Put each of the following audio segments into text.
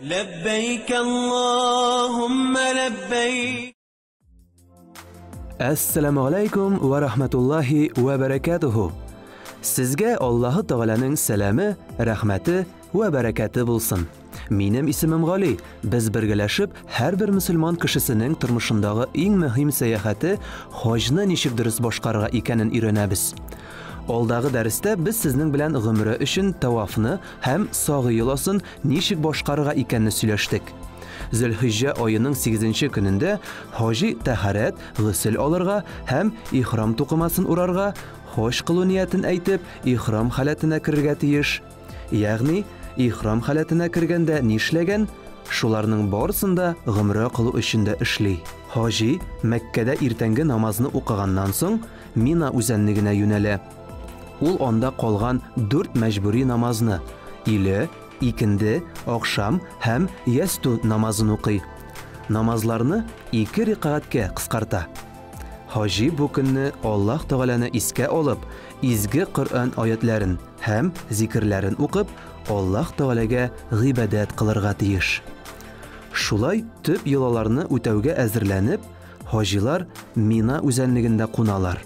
لبيك اللهم لبيك. Assalamu alaykum va rahmatullohi va barakatuhu. Sizga Alloh taolaning salami, rahmati va barakati bo'lsin. Mening ismim G'oli. Biz birgalashib har bir musulmon kishisining turmushindagi eng muhim sayohati hojni nechik durust boshqargan ekanini o'rganamiz. Oldagi darsda biz sizning bilan umra uchun tavofni ham sog'i yo'l olsin nechik boshqargan ekanini so'ylashdik. Zulhijja oyining 8-kunida hoji tahorat, g'usl olirga ham ihrom to'qimasini urarga, xo'sh qilу niyatini aytib, ihrom xalatini kirga tiyish. Ya'ni ihrom xalatini kirganda nishlagan, shularning borisida umra qilу uchunda ishli. Hoji Makkada ertangi namozni o'qigandan so'ng Mina uzanligina yo'nali. Ul onda qolgan 4 majburiy namozni ili, ikindi, oqshom ham yastu namozini o'qiy. Namozlarni 2 raqatga qisqarta. Hoji bu kunni Alloh taolani esga olib, izgi Qur'on oyatlarini ham zikrlarini o'qib, Alloh taolaga g'ibodat qilirga tiyish. Shulay tub yo'llarni o'tavga azirlanib, hojilar Mina uzanligida qo'nalar.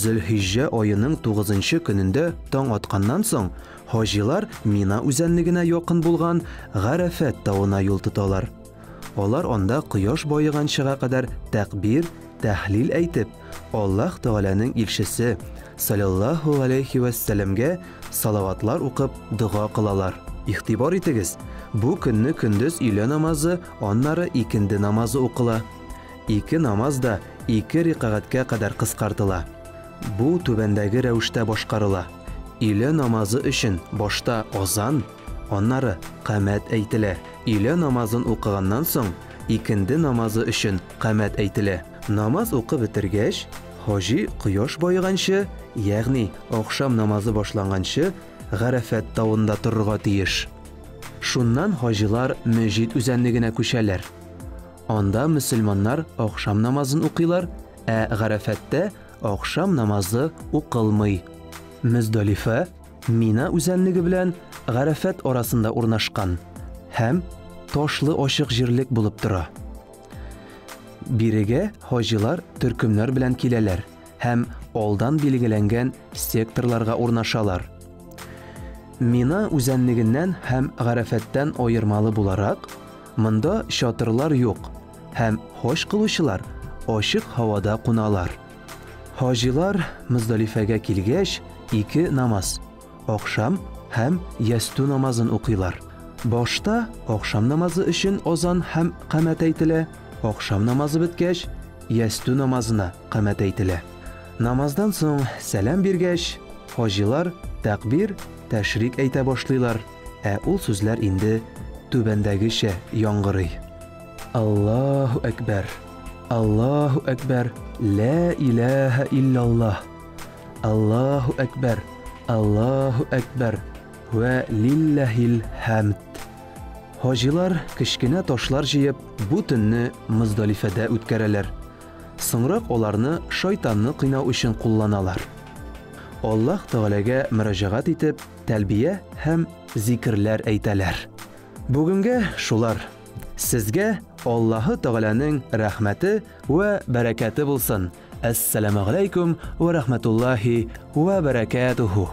Zulhijja oyining 9-kunida tong otgandan so'ng hojilar Mina uzanligina yaqin bo'lgan G'arafat tog'ina yo'l tutalar. Ular onda quyosh boyiganchaga qadar takbir, tahlil aytib, Alloh taolaning elchisi sallallohu alayhi va sallamga salavatlar o'qib duo qilalar. E'tibor etingiz, bu kunni kunduz ila namozi, onlari ikindi namozi o'qila. 2 namozda 2 raqatga qadar qisqartila. Bu tubandagi ravishda boshqarila. Ila namozi uchun boshda ozan, onlari qamat aytila. Ila namozini o'qigandan so'ng ikindi namozi uchun qamat aytila. Namoz o'qib bitirgach, hoji quyosh boyigancha, ya'ni oqshom namozi boshlangancha G'arafat tog'ida turga tiyish. Shundan hojilar masjid uzanligina ko'shalar. Onda musulmonlar oqshom namozini o'qiylar, G'arafatda oqshom namozi o'qilmay. Muzdalifa Mina uzanligi bilan G'arafat orasida o'rnashgan ham toshli oshiq yerlik bo'lib tura. Biriga hojilar turkumlar bilan kelalar, ham oldan belgilangan sektorlarga o'rnashalar. Mina uzanligidan ham G'arafatdan ayirmali bo'larak, bunda shotirlar yo'q, ham xo'sh qiluvchilar oshiq havoda qo'nalar. Hojilar Muzdalifaga kelgach 2 namoz, oqshom ham yastu namozini o'qiylar. Boshda oqshom namozi uchun ozon ham qamat aytila, oqshom namozi bitgach yastu namozini qamat aytila. Namozdan so'ng salom bergach, hojilar takbir, tashrik ayta boshlaylar. Ul so'zlar endi tubandagicha yong'iriy. Allohu akbar. Allohu akbar. La ilaha illalloh. Allohu akbar. Allohu akbar. Va lillahil hamd. Hojilar kichkina toshlar jiyib, bu tunni Muzdalifada o'tkaralar. So'ngroq ularni shaytonni qiynov uchun qo'llanalar. Alloh taolaga murojaat etib, talbiya ham zikrlar aytalar. Bugunga shular. Sizga Alloh taolaning rahmati va barakati bo'lsin. Assalomu alaykum va rahmatullohi va barakatuhu.